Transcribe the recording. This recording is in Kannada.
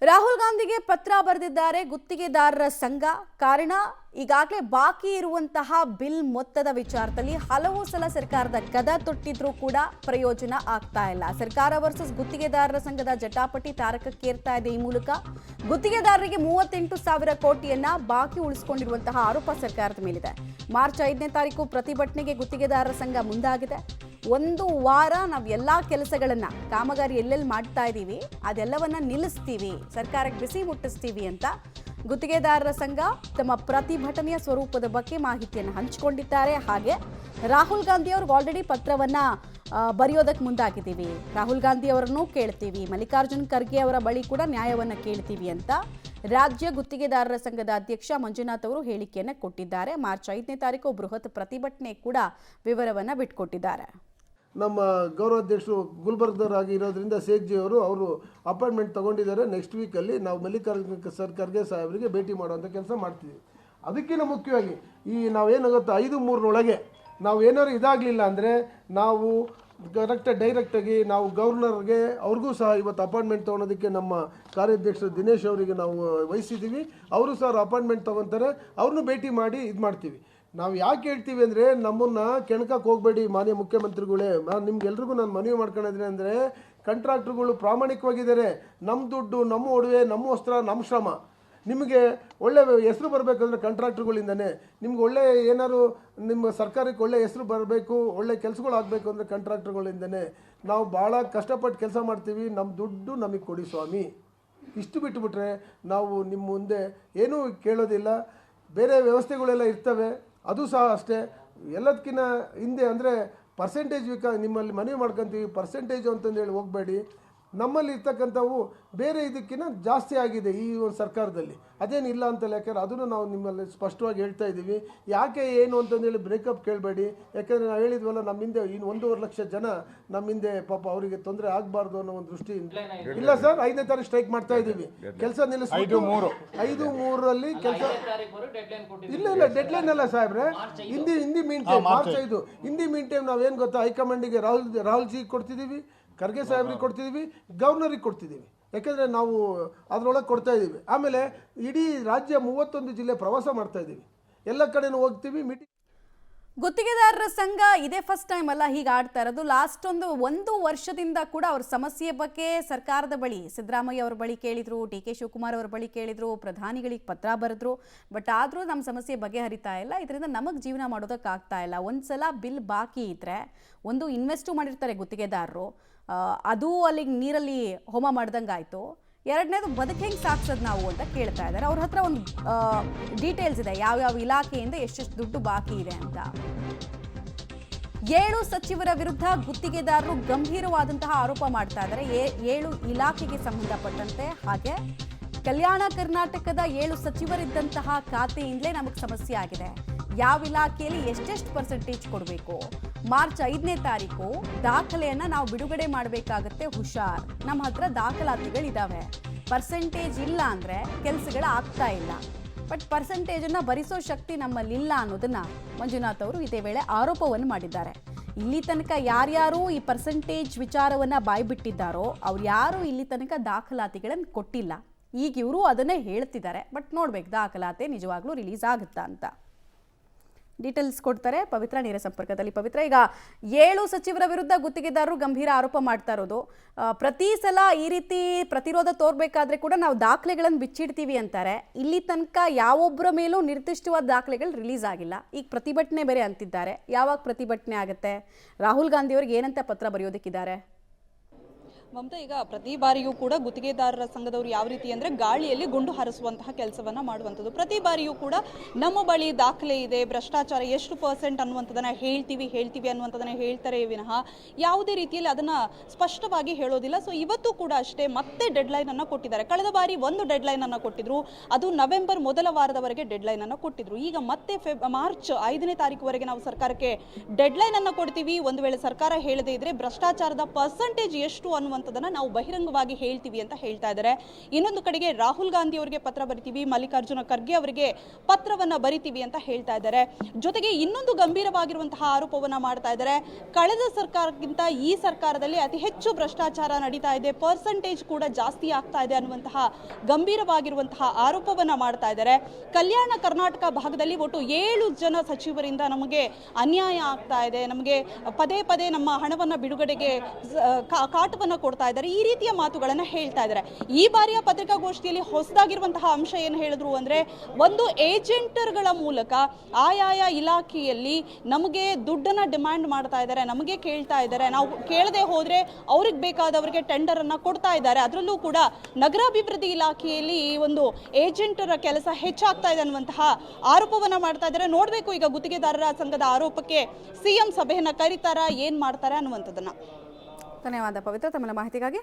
ರಾಹುಲ್ ಗಾಂಧಿಗೆ ಪತ್ರ ಬರೆದಿದ್ದಾರೆ ಗುತ್ತಿಗೆದಾರರ ಸಂಘ. ಕಾರಣ ಈಗಾಗಲೇ ಬಾಕಿ ಇರುವಂತಹ ಬಿಲ್ ಮೊತ್ತದ ವಿಚಾರದಲ್ಲಿ ಹಲವು ಸಲ ಸರ್ಕಾರದ ಗದ ತೊಟ್ಟಿದ್ರೂ ಕೂಡ ಪ್ರಯೋಜನ ಆಗ್ತಾ ಇಲ್ಲ. ಸರ್ಕಾರ ವರ್ಸಸ್ ಗುತ್ತಿಗೆದಾರರ ಸಂಘದ ಜಟಾಪಟಿ ತಾರಕಕ್ಕೇರ್ತಾ ಇದೆ. ಈ ಮೂಲಕ ಗುತ್ತಿಗೆದಾರರಿಗೆ 38,000 ಕೋಟಿಯನ್ನ ಬಾಕಿ ಉಳಿಸಿಕೊಂಡಿರುವಂತಹ ಆರೋಪ ಸರ್ಕಾರದ ಮೇಲಿದೆ. ಮಾರ್ಚ್ 5ನೇ ತಾರೀಕು ಪ್ರತಿಭಟನೆಗೆ ಗುತ್ತಿಗೆದಾರರ ಸಂಘ ಮುಂದಾಗಿದೆ. ಒಂದು ವಾರ ನಾವು ಎಲ್ಲ ಕೆಲಸಗಳನ್ನ ಕಾಮಗಾರಿ ಎಲ್ಲೆಲ್ಲಿ ಮಾಡ್ತಾ ಇದ್ದೀವಿ ಅದೆಲ್ಲವನ್ನ ನಿಲ್ಲಿಸ್ತೀವಿ, ಸರ್ಕಾರಕ್ಕೆ ಬಿಸಿ ಮುಟ್ಟಿಸ್ತೀವಿ ಅಂತ ಗುತ್ತಿಗೆದಾರರ ಸಂಘ ತಮ್ಮ ಪ್ರತಿಭಟನೆಯ ಸ್ವರೂಪದ ಬಗ್ಗೆ ಮಾಹಿತಿಯನ್ನು ಹಂಚಿಕೊಂಡಿದ್ದಾರೆ. ಹಾಗೆ ರಾಹುಲ್ ಗಾಂಧಿ ಅವ್ರಿಗೆ ಆಲ್ರೆಡಿ ಪತ್ರವನ್ನ ಬರೆಯೋದಕ್ಕೆ ಮುಂದಾಗಿದ್ದೀವಿ, ರಾಹುಲ್ ಗಾಂಧಿ ಅವರನ್ನು ಕೇಳ್ತೀವಿ, ಮಲ್ಲಿಕಾರ್ಜುನ್ ಖರ್ಗೆ ಅವರ ಬಳಿ ಕೂಡ ನ್ಯಾಯವನ್ನ ಕೇಳ್ತೀವಿ ಅಂತ ರಾಜ್ಯ ಗುತ್ತಿಗೆದಾರರ ಸಂಘದ ಅಧ್ಯಕ್ಷ ಮಂಜುನಾಥ್ ಅವರು ಹೇಳಿಕೆಯನ್ನು ಕೊಟ್ಟಿದ್ದಾರೆ. ಮಾರ್ಚ್ 5ನೇ ತಾರೀಕು ಬೃಹತ್ ಪ್ರತಿಭಟನೆ ಕೂಡ ವಿವರವನ್ನ ಬಿಟ್ಕೊಟ್ಟಿದ್ದಾರೆ. ನಮ್ಮ ಗೌರವಾಧ್ಯಕ್ಷರು ಗುಲ್ಬರ್ಗದವರಾಗಿ ಇರೋದ್ರಿಂದ ಶೇಖ್ಜಿ ಅವರು ಅಪಾಯಿಂಟ್ಮೆಂಟ್ ತೊಗೊಂಡಿದ್ದಾರೆ. ನೆಕ್ಸ್ಟ್ ವೀಕಲ್ಲಿ ನಾವು ಮಲ್ಲಿಕಾರ್ಜುನ ಖರ್ಗೆ ಸಾಹೇಬರಿಗೆ ಭೇಟಿ ಮಾಡುವಂಥ ಕೆಲಸ ಮಾಡ್ತೀವಿ. ಅದಕ್ಕಿಂತ ಮುಖ್ಯವಾಗಿ ನಾವೇನಾಗುತ್ತೆ 5/3 ನಾವು ಏನಾದ್ರು ಇದಾಗಲಿಲ್ಲ ಅಂದರೆ ನಾವು ಡೈರೆಕ್ಟಾಗಿ ನಾವು ಗವರ್ನರ್ಗೆ ಅವ್ರಿಗೂ ಸಹ ಇವತ್ತು ಅಪಾಯಿಂಟ್ಮೆಂಟ್ ತೊಗೊಳೋದಕ್ಕೆ ನಮ್ಮ ಕಾರ್ಯಾಧ್ಯಕ್ಷರು ದಿನೇಶ್ ಅವರಿಗೆ ನಾವು ವಹಿಸಿದ್ದೀವಿ. ಅವರು ಸಹ ಅಪಾಯಿಂಟ್ಮೆಂಟ್ ತೊಗೊತಾರೆ, ಅವ್ರನ್ನೂ ಭೇಟಿ ಮಾಡಿ ಇದು ಮಾಡ್ತೀವಿ. ನಾವು ಯಾಕೆ ಹೇಳ್ತೀವಿ ಅಂದರೆ ನಮ್ಮನ್ನು ಕೆಣಕಕ್ಕೆ ಹೋಗಬೇಡಿ ಮಾನ್ಯ ಮುಖ್ಯಮಂತ್ರಿಗಳೇ. ನಿಮ್ಗೆಲ್ರಿಗೂ ನಾನು ಮನವಿ ಮಾಡ್ಕೊಂಡಿದ್ದೀನಿ ಅಂದರೆ ಕಾಂಟ್ರಾಕ್ಟ್ರುಗಳು ಪ್ರಾಮಾಣಿಕವಾಗಿದ್ದಾರೆ. ನಮ್ಮ ದುಡ್ಡು, ನಮ್ಮ ಒಡವೆ, ನಮ್ಮ ವಸ್ತ್ರ, ನಮ್ಮ ಶ್ರಮ. ನಿಮಗೆ ಒಳ್ಳೆ ಹೆಸರು ಬರಬೇಕಂದ್ರೆ ಕಾಂಟ್ರಾಕ್ಟ್ರುಗಳಿಂದನೇ. ನಿಮ್ಗೆ ಒಳ್ಳೆ ಏನಾದ್ರು ನಿಮ್ಮ ಸರ್ಕಾರಕ್ಕೆ ಒಳ್ಳೆ ಹೆಸರು ಬರಬೇಕು, ಒಳ್ಳೆ ಕೆಲಸಗಳು ಆಗಬೇಕು ಅಂದರೆ ಕಾಂಟ್ರಾಕ್ಟ್ರುಗಳಿಂದನೇ. ನಾವು ಭಾಳ ಕಷ್ಟಪಟ್ಟು ಕೆಲಸ ಮಾಡ್ತೀವಿ, ನಮ್ಮ ದುಡ್ಡು ನಮಗೆ ಕೊಡಿ ಸ್ವಾಮಿ. ಇಷ್ಟು ಬಿಟ್ಟುಬಿಟ್ರೆ ನಾವು ನಿಮ್ಮ ಮುಂದೆ ಏನೂ ಕೇಳೋದಿಲ್ಲ. ಬೇರೆ ವ್ಯವಸ್ಥೆಗಳೆಲ್ಲ ಇರ್ತವೆ, ಅದು ಸಹ ಅಷ್ಟೇ. ಎಲ್ಲದಕ್ಕಿಂತ ಹಿಂದೆ ಅಂದರೆ ಪರ್ಸೆಂಟೇಜ್ ನಿಮ್ಮಲ್ಲಿ ಮನವಿ ಮಾಡ್ಕೊತೀವಿ, ಪರ್ಸೆಂಟೇಜು ಅಂತಂದೇಳಿ ಹೋಗಬೇಡಿ. ನಮ್ಮಲ್ಲಿ ಇರ್ತಕ್ಕಂಥವು ಬೇರೆ ಇದಕ್ಕಿಂತ ಜಾಸ್ತಿ ಆಗಿದೆ ಈ ಒಂದು ಸರ್ಕಾರದಲ್ಲಿ, ಅದೇನಿಲ್ಲ ಅಂತಲ್ಲ. ಯಾಕಂದರೆ ಅದನ್ನು ನಾವು ನಿಮ್ಮಲ್ಲಿ ಸ್ಪಷ್ಟವಾಗಿ ಹೇಳ್ತಾ ಇದ್ದೀವಿ. ಯಾಕೆ ಏನು ಅಂತಂದೇಳಿ ಬ್ರೇಕಪ್ ಕೇಳಬೇಡಿ. ಯಾಕೆಂದರೆ ನಾವು ಹೇಳಿದ್ವಲ್ಲ, ನಮ್ಮ ಹಿಂದೆ 1.5 ಲಕ್ಷ ಜನ ನಮ್ಮ ಹಿಂದೆ ಪಾಪ ಅವರಿಗೆ ತೊಂದರೆ ಆಗಬಾರ್ದು ಅನ್ನೋ ಒಂದು ದೃಷ್ಟಿಯಿಂದ ಇಲ್ಲ ಸರ್. 5ನೇ ತಾರೀಕು ಸ್ಟ್ರೈಕ್ ಮಾಡ್ತಾ ಇದ್ದೀವಿ. ಕೆಲಸ ನಿಲ್ಲಿಸ್ಬಿಟ್ಟು 5/3 ಕೆಲಸ ಇಲ್ಲ ಡೆಡ್ಲೈನ್ ಅಲ್ಲ ಸಾಹೇಬ್ರೆ. Hindi mean time March 5 Hindi mean time ನಾವೇನು ಗೊತ್ತಾ, ಹೈಕಮಾಂಡಿಗೆ ರಾಹುಲ್ ಜಿ ಕೊಡ್ತಿದ್ದೀವಿ, ಖರ್ಗೆ ಸಾಹೇಬ್ರಿಗೆ ಕೊಡ್ತಿದ್ದೀವಿ, ಗವರ್ನರಿಗೆ ಕೊಡ್ತಿದ್ದೀವಿ. ಯಾಕೆಂದರೆ ನಾವು ಅದರೊಳಗೆ ಕೊಡ್ತಾ ಇದ್ದೀವಿ. ಆಮೇಲೆ ಇಡೀ ರಾಜ್ಯ 31 ಜಿಲ್ಲೆ ಪ್ರವಾಸ ಮಾಡ್ತಾ ಇದ್ದೀವಿ, ಎಲ್ಲ ಕಡೆನೂ ಹೋಗ್ತೀವಿ. ಮೀಟಿಂಗ್ ಗುತ್ತಿಗೆದಾರರ ಸಂಘ ಇದೇ ಫಸ್ಟ್ ಟೈಮ್ ಅಲ್ಲ ಹೀಗೆ ಆಡ್ತಾ ಇರೋದು. ಲಾಸ್ಟ್ ಒಂದು ವರ್ಷದಿಂದ ಕೂಡ ಅವ್ರ ಸಮಸ್ಯೆ ಬಗ್ಗೆ ಸರ್ಕಾರದ ಬಳಿ ಸಿದ್ದರಾಮಯ್ಯ ಅವ್ರ ಬಳಿ ಕೇಳಿದ್ರು, ಡಿ.ಕೆ. ಶಿವಕುಮಾರ್ ಅವ್ರ ಬಳಿ ಕೇಳಿದ್ರು, ಪ್ರಧಾನಿಗಳಿಗೆ ಪತ್ರ ಬರೆದ್ರು. ಬಟ್ ಆದರೂ ನಮ್ಮ ಸಮಸ್ಯೆ ಬಗೆಹರಿತಾ ಇಲ್ಲ, ಇದರಿಂದ ನಮಗೆ ಜೀವನ ಮಾಡೋದಕ್ಕಾಗ್ತಾ ಇಲ್ಲ. ಒಂದ್ಸಲ ಬಿಲ್ ಬಾಕಿ ಇದ್ದರೆ ಒಂದು ಇನ್ವೆಸ್ಟು ಮಾಡಿರ್ತಾರೆ ಗುತ್ತಿಗೆದಾರರು, ಅದು ಅಲ್ಲಿಗೆ ನೀರಲ್ಲಿ ಹೋಮ ಮಾಡ್ದಂಗೆ ಆಯಿತು. ಎರಡನೇದು ಬದುಕು ಹೆಂಗೆ ಸಾಕ್ಸೋದು ನಾವು ಅಂತ ಕೇಳ್ತಾ ಇದ್ದಾರೆ. ಅವ್ರ ಹತ್ರ ಒಂದು ಡೀಟೇಲ್ಸ್ ಇದೆ, ಯಾವ್ಯಾವ ಇಲಾಖೆಯಿಂದ ಎಷ್ಟೆಷ್ಟು ದುಡ್ಡು ಬಾಕಿ ಇದೆ ಅಂತ. 7 ಸಚಿವರ ವಿರುದ್ಧ ಗುತ್ತಿಗೆದಾರರು ಗಂಭೀರವಾದಂತಹ ಆರೋಪ ಮಾಡ್ತಾ ಇದ್ದಾರೆ. 7 ಇಲಾಖೆಗೆ ಸಂಬಂಧಪಟ್ಟಂತೆ. ಹಾಗೆ ಕಲ್ಯಾಣ ಕರ್ನಾಟಕದ 7 ಸಚಿವರಿದ್ದಂತಹ ಖಾತೆಯಿಂದಲೇ ನಮಗೆ ಸಮಸ್ಯೆ ಆಗಿದೆ. ಯಾವ ಇಲಾಖೆಯಲ್ಲಿ ಎಷ್ಟೆಷ್ಟು ಪರ್ಸೆಂಟೇಜ್ ಕೊಡಬೇಕು, ಮಾರ್ಚ್ 5ನೇ ತಾರೀಕು ದಾಖಲೆಯನ್ನು ನಾವು ಬಿಡುಗಡೆ ಮಾಡಬೇಕಾಗತ್ತೆ, ಹುಷಾರ್. ನಮ್ಮ ಹತ್ರ ದಾಖಲಾತಿಗಳಿದ್ದಾವೆ, ಪರ್ಸೆಂಟೇಜ್ ಇಲ್ಲ ಅಂದರೆ ಕೆಲಸಗಳು ಆಗ್ತಾ ಇಲ್ಲ. ಬಟ್ ಪರ್ಸೆಂಟೇಜನ್ನು ಭರಿಸೋ ಶಕ್ತಿ ನಮ್ಮಲ್ಲಿಲ್ಲ ಅನ್ನೋದನ್ನು ಮಂಜುನಾಥ್ ಅವರು ಇದೇ ವೇಳೆ ಆರೋಪವನ್ನು ಮಾಡಿದ್ದಾರೆ. ಇಲ್ಲಿ ತನಕ ಯಾರ್ಯಾರು ಈ ಪರ್ಸೆಂಟೇಜ್ ವಿಚಾರವನ್ನು ಬಾಯ್ಬಿಟ್ಟಿದ್ದಾರೋ ಅವ್ರು ಯಾರು ಇಲ್ಲಿ ತನಕ ದಾಖಲಾತಿಗಳನ್ನು ಕೊಟ್ಟಿಲ್ಲ. ಈಗ ಇವರು ಅದನ್ನೇ ಹೇಳ್ತಿದ್ದಾರೆ. ಬಟ್ ನೋಡ್ಬೇಕು ದಾಖಲಾತಿ ನಿಜವಾಗ್ಲೂ ರಿಲೀಸ್ ಆಗುತ್ತಾ ಅಂತ. ಡೀಟೇಲ್ಸ್ ಕೊಡ್ತಾರೆ ಪವಿತ್ರ ನೇರ ಸಂಪರ್ಕದಲ್ಲಿ. ಪವಿತ್ರ, ಈಗ 7 ಸಚಿವರ ವಿರುದ್ಧ ಗುತ್ತಿಗೆದಾರರು ಗಂಭೀರ ಆರೋಪ ಮಾಡ್ತಾ ಇರೋದು. ಪ್ರತಿ ಸಲ ಈ ರೀತಿ ಪ್ರತಿರೋಧ ತೋರ್ಬೇಕಾದ್ರೆ ಕೂಡ ನಾವು ದಾಖಲೆಗಳನ್ನು ಬಿಚ್ಚಿಡ್ತೀವಿ ಅಂತಾರೆ. ಇಲ್ಲಿ ತನಕ ಯಾವೊಬ್ಬರ ಮೇಲೂ ನಿರ್ದಿಷ್ಟವಾದ ದಾಖಲೆಗಳು ರಿಲೀಸ್ ಆಗಿಲ್ಲ. ಈಗ ಪ್ರತಿಭಟನೆ ಬೇರೆ ಅಂತಿದ್ದಾರೆ. ಯಾವಾಗ ಪ್ರತಿಭಟನೆ ಆಗುತ್ತೆ? ರಾಹುಲ್ ಗಾಂಧಿ ಅವ್ರಿಗೆ ಏನಂತ ಪತ್ರ ಬರೆಯೋದಕ್ಕಿದ್ದಾರೆ? ಮಮತಾ, ಈಗ ಪ್ರತಿ ಬಾರಿಯೂ ಕೂಡ ಗುತ್ತಿಗೆದಾರರ ಸಂಘದವರು ಯಾವ ರೀತಿ ಅಂದರೆ ಗಾಳಿಯಲ್ಲಿ ಗುಂಡು ಹಾರಿಸುವಂತಹ ಕೆಲಸವನ್ನು ಮಾಡುವಂಥದ್ದು. ಪ್ರತಿ ಬಾರಿಯೂ ಕೂಡ ನಮ್ಮ ಬಳಿ ದಾಖಲೆ ಇದೆ, ಭ್ರಷ್ಟಾಚಾರ ಎಷ್ಟು % ಅನ್ನುವಂಥದ್ದನ್ನು ಹೇಳ್ತೀವಿ ಅನ್ನುವಂಥದ್ದನ್ನು ಹೇಳ್ತಾರೆ ವಿನಃ ಯಾವುದೇ ರೀತಿಯಲ್ಲಿ ಅದನ್ನು ಸ್ಪಷ್ಟವಾಗಿ ಹೇಳೋದಿಲ್ಲ. ಸೊ ಇವತ್ತು ಕೂಡ ಅಷ್ಟೇ ಮತ್ತೆ ಡೆಡ್ಲೈನನ್ನು ಕೊಟ್ಟಿದ್ದಾರೆ. ಕಳೆದ ಬಾರಿ ಒಂದು ಡೆಡ್ಲೈನನ್ನು ಕೊಟ್ಟಿದ್ರು, ಅದು ನವೆಂಬರ್ ಮೊದಲ ವಾರದವರೆಗೆ ಡೆಡ್ಲೈನನ್ನು ಕೊಟ್ಟಿದ್ರು. ಈಗ ಮತ್ತೆ ಮಾರ್ಚ್ 5ನೇ ತಾರೀಕುವರೆಗೆ ನಾವು ಸರ್ಕಾರಕ್ಕೆ ಡೆಡ್ಲೈನನ್ನು ಕೊಡ್ತೀವಿ, ಒಂದು ವೇಳೆ ಸರ್ಕಾರ ಹೇಳದೇ ಇದ್ರೆ ಭ್ರಷ್ಟಾಚಾರದ ಪರ್ಸೆಂಟೇಜ್ ಎಷ್ಟು ಅನ್ನುವಂಥ ಅನ್ನುವಂಥದ್ದನ್ನ ನಾವು ಬಹಿರಂಗವಾಗಿ ಹೇಳ್ತೀವಿ ಅಂತ ಹೇಳ್ತಾ ಇದ್ದಾರೆ. ಇನ್ನೊಂದು ಕಡೆಗೆ ರಾಹುಲ್ ಗಾಂಧಿ ಅವರಿಗೆ ಪತ್ರ ಬರಿತೀವಿ, ಮಲ್ಲಿಕಾರ್ಜುನ ಖರ್ಗೆ ಅವರಿಗೆ ಪತ್ರವನ್ನ ಬರಿತೀವಿ ಅಂತ ಹೇಳ್ತಾ ಇದ್ದಾರೆ. ಜೊತೆಗೆ ಇನ್ನೊಂದು ಗಂಭೀರವಾಗಿರುವಂತಹ ಆರೋಪವನ್ನ ಮಾಡ್ತಾ ಇದ್ದಾರೆ. ಕಳೆದ ಸರ್ಕಾರಕ್ಕಿಂತ ಈ ಸರ್ಕಾರದಲ್ಲಿ ಅತಿ ಹೆಚ್ಚು ಭ್ರಷ್ಟಾಚಾರ ನಡೀತಾ ಇದೆ, ಪರ್ಸೆಂಟೇಜ್ ಕೂಡ ಜಾಸ್ತಿ ಆಗ್ತಾ ಇದೆ ಅನ್ನುವಂತಹ ಗಂಭೀರವಾಗಿರುವಂತಹ ಆರೋಪವನ್ನ ಮಾಡ್ತಾ ಇದ್ದಾರೆ. ಕಲ್ಯಾಣ ಕರ್ನಾಟಕ ಭಾಗದಲ್ಲಿ ಒಟ್ಟು 7 ಜನ ಸಚಿವರಿಂದ ನಮಗೆ ಅನ್ಯಾಯ ಆಗ್ತಾ ಇದೆ, ನಮಗೆ ಪದೇ ಪದೇ ನಮ್ಮ ಹಣವನ್ನ ಬಿಡುಗಡೆಗೆ ಕಾಟವನ್ನ ಕೊಡ್ತಾ ಇದ್ದಾರೆ, ಈ ರೀತಿಯ ಮಾತುಗಳನ್ನ ಹೇಳ್ತಾ ಇದ್ದಾರೆ. ಈ ಬಾರಿಯ ಪತ್ರಿಕಾಗೋಷ್ಠಿಯಲ್ಲಿ ಹೊಸದಾಗಿರುವಂತಹ ಅಂಶ ಏನು ಹೇಳಿದ್ರು ಅಂದ್ರೆ, ಒಂದು ಏಜೆಂಟರ್ಗಳ ಮೂಲಕ ಆಯಾಯ ಇಲಾಖೆಯಲ್ಲಿ ನಮಗೆ ದುಡ್ಡನ್ನ ಡಿಮ್ಯಾಂಡ್ ಮಾಡ್ತಾ ಇದ್ದಾರೆ, ನಮಗೆ ಕೇಳ್ತಾ ಇದ್ದಾರೆ, ನಾವು ಕೇಳದೆ ಹೋದ್ರೆ ಅವ್ರಿಗೆ ಬೇಕಾದವರಿಗೆ ಟೆಂಡರ್ ಅನ್ನ ಕೊಡ್ತಾ ಇದ್ದಾರೆ. ಅದರಲ್ಲೂ ಕೂಡ ನಗರಾಭಿವೃದ್ಧಿ ಇಲಾಖೆಯಲ್ಲಿ ಈ ಒಂದು ಏಜೆಂಟರ ಕೆಲಸ ಹೆಚ್ಚಾಗ್ತಾ ಇದೆ ಅನ್ನುವಂತಹ ಆರೋಪವನ್ನ ಮಾಡ್ತಾ ಇದ್ದಾರೆ. ನೋಡ್ಬೇಕು ಈಗ ಗುತ್ತಿಗೆದಾರರ ಸಂಘದ ಆರೋಪಕ್ಕೆ ಸಿಎಂ ಸಭೆಯನ್ನ ಕರೀತಾರ, ಏನ್ ಮಾಡ್ತಾರೆ ಅನ್ನುವಂಥದ್ದನ್ನ. ಧನ್ಯವಾದ ಪವಿತ್ರ ತಮ್ಮ ಮಾಹಿತಿಗಾಗಿ.